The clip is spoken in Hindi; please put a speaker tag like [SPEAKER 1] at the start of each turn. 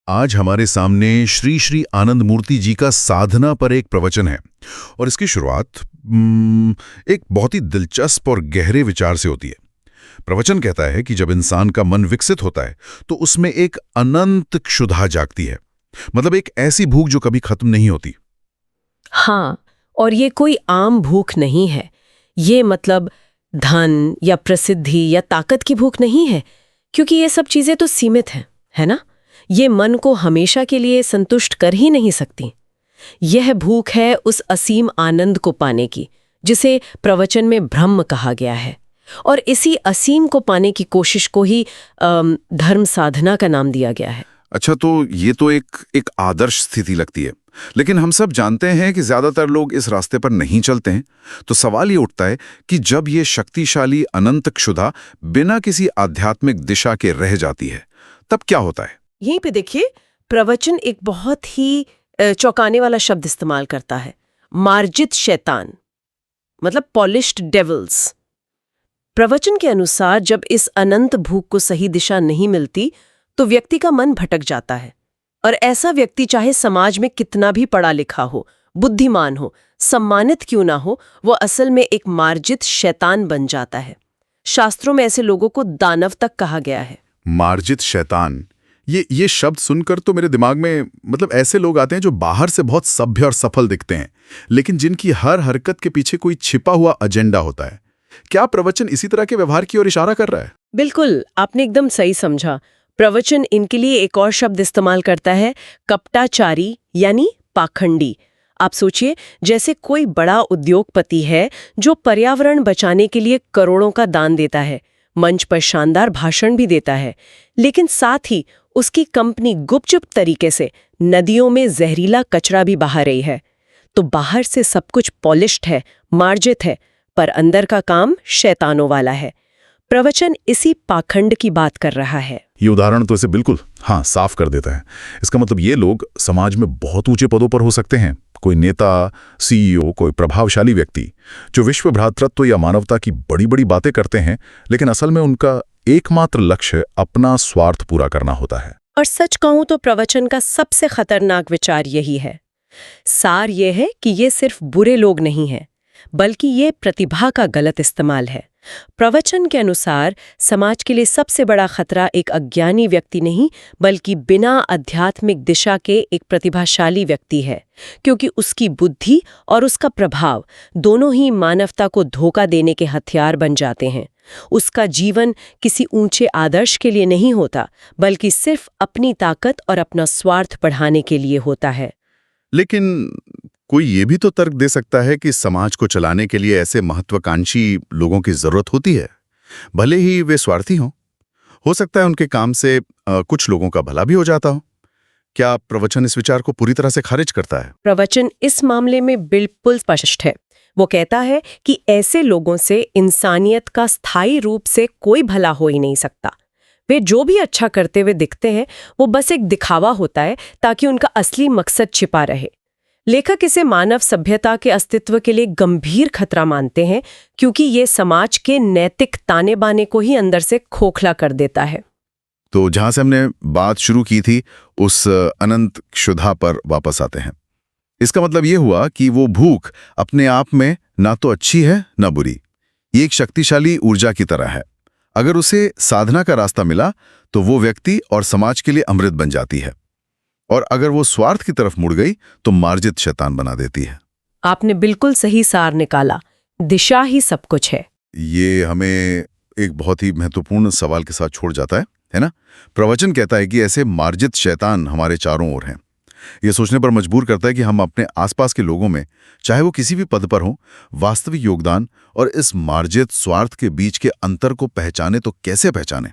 [SPEAKER 1] आज हमारे सामने श्री श्री आनंद मूर्ति जी का साधना पर एक प्रवचन है और इसकी शुरुआत एक बहुत ही दिलचस्प और गहरे विचार से होती है। प्रवचन कहता है कि जब इंसान का मन विकसित होता है तो उसमें एक अनंत क्षुधा जागती है, मतलब एक ऐसी भूख जो कभी खत्म नहीं होती।
[SPEAKER 2] हाँ, और ये कोई आम भूख नहीं है। ये मतलब धन या प्रसिद्धि या ताकत की भूख नहीं है, क्योंकि ये सब चीजें तो सीमित हैं, है ना? ये मन को हमेशा के लिए संतुष्ट कर ही नहीं सकती। यह भूख है उस असीम आनंद को पाने की, जिसे प्रवचन में ब्रह्म कहा गया है। और इसी असीम को पाने की कोशिश को ही धर्म साधना का नाम दिया गया है।
[SPEAKER 3] अच्छा, तो ये तो एक आदर्श स्थिति लगती है, लेकिन हम सब जानते हैं कि ज्यादातर लोग इस रास्ते पर नहीं चलते हैं। तो सवाल ये उठता है कि जब ये शक्तिशाली अनंत क्षुधा बिना किसी आध्यात्मिक दिशा के रह जाती है, तब क्या होता है?
[SPEAKER 2] यहीं पे देखिए, प्रवचन एक बहुत ही चौंकाने वाला शब्द इस्तेमाल करता है, मार्जित शैतान, मतलब पॉलिश्ड डेविल्स। प्रवचन के अनुसार जब इस अनंत भूख को सही दिशा नहीं मिलती तो व्यक्ति का मन भटक जाता है, और ऐसा व्यक्ति चाहे समाज में कितना भी पढ़ा लिखा हो, बुद्धिमान हो, सम्मानित क्यों ना हो, वो असल में एक मार्जित शैतान बन जाता है। शास्त्रों में ऐसे लोगों को दानव तक कहा गया है।
[SPEAKER 3] मार्जित शैतान, ये शब्द सुनकर तो मेरे दिमाग में मतलब ऐसे लोग आते हैं जो बाहर से बहुत सभ्य और सफल दिखते हैं, लेकिन जिनकी हर हरकत के पीछे कोई छिपा हुआ एजेंडा होता है। क्या प्रवचन इसी तरह के व्यवहार की ओर इशारा कर रहा है?
[SPEAKER 2] बिल्कुल, आपने एकदम सही समझा। प्रवचन इनके लिए एक और शब्द इस्तेमाल करता है, कपटाचारी यानी पाखंडी। आप सोचिए, जैसे कोई बड़ा उद्योगपति है जो पर्यावरण बचाने के लिए करोड़ों का दान देता है, मंच पर शानदार भाषण भी देता है, लेकिन साथ ही उसकी कंपनी गुपचुप तरीके से नदियों में जहरीला कचरा भी बहा रही है। तो बाहर से सब कुछ पॉलिश्ड है, मार्जित है, पर अंदर का काम शैतानों वाला है। प्रवचन इसी पाखंड की बात कर रहा है।
[SPEAKER 3] ये उदाहरण तो इसे बिल्कुल साफ कर देता है। इसका मतलब ये लोग समाज में बहुत ऊंचे पदों पर हो सकते हैं, कोई नेता, सीईओ, कोई प्रभावशाली व्यक्ति जो विश्व भ्रातृत्व या मानवता की बड़ी बड़ी बातें करते हैं, लेकिन असल में उनका एकमात्र लक्ष्य अपना स्वार्थ पूरा करना होता है।
[SPEAKER 2] और सच कहूं तो प्रवचन का सबसे खतरनाक विचार यही है। सार ये है कि ये सिर्फ बुरे लोग नहीं हैं, बल्कि ये प्रतिभा का गलत इस्तेमाल है। प्रवचन के अनुसार समाज के लिए सबसे बड़ा खतरा एक अज्ञानी व्यक्ति नहीं, बल्कि बिना आध्यात्मिक दिशा के एक प्रतिभाशाली व्यक्ति है, क्योंकि उसकी बुद्धि और उसका प्रभाव दोनों ही मानवता को धोखा देने के हथियार बन जाते हैं। उसका जीवन किसी ऊंचे आदर्श के लिए नहीं होता, बल्कि सिर्फ अपनी ताकत और अपना स्वार्थ बढ़ाने के लिए होता है।
[SPEAKER 3] लेकिन कोई ये भी तो तर्क दे सकता है कि समाज को चलाने के लिए ऐसे महत्वाकांक्षी लोगों की जरूरत होती है, भले ही वे स्वार्थी हों। हो सकता है उनके काम से कुछ लोगों का भला भी हो जाता हो। क्या प्रवचन इस विचार को पूरी तरह से खारिज करता है?
[SPEAKER 2] प्रवचन इस मामले में बिल्कुल स्पष्ट है। वो कहता है कि ऐसे लोगों से इंसानियत का स्थायी रूप से कोई भला हो ही नहीं सकता। वे जो भी अच्छा करते हुए दिखते हैं, वो बस एक दिखावा होता है ताकि उनका असली मकसद छिपा रहे। लेखक इसे मानव सभ्यता के अस्तित्व के लिए गंभीर खतरा मानते हैं, क्योंकि ये समाज के नैतिक ताने बाने को ही अंदर से खोखला कर देता है।
[SPEAKER 3] तो जहां से हमने बात शुरू की थी, उस अनंत क्षुधा पर वापस आते हैं। इसका मतलब ये हुआ कि वो भूख अपने आप में ना तो अच्छी है ना बुरी। ये एक शक्तिशाली ऊर्जा की तरह है। अगर उसे साधना का रास्ता मिला तो वो व्यक्ति और समाज के लिए अमृत बन जाती है, और अगर वो स्वार्थ की तरफ मुड़ गई तो मार्जित शैतान बना देती है।
[SPEAKER 2] आपने बिल्कुल सही सार निकाला। दिशा ही सब कुछ है।
[SPEAKER 3] ये हमें एक बहुत ही महत्वपूर्ण सवाल के साथ छोड़ जाता है ना? प्रवचन कहता है कि ऐसे मार्जित शैतान हमारे चारों ओर हैं। ये सोचने पर मजबूर करता है कि हम अपने आसपास के लोगों में, चाहे वो किसी भी पद पर हों, वास्तविक योगदान और इस मार्जित स्वार्थ के बीच के अंतर को पहचाने तो कैसे पहचाने।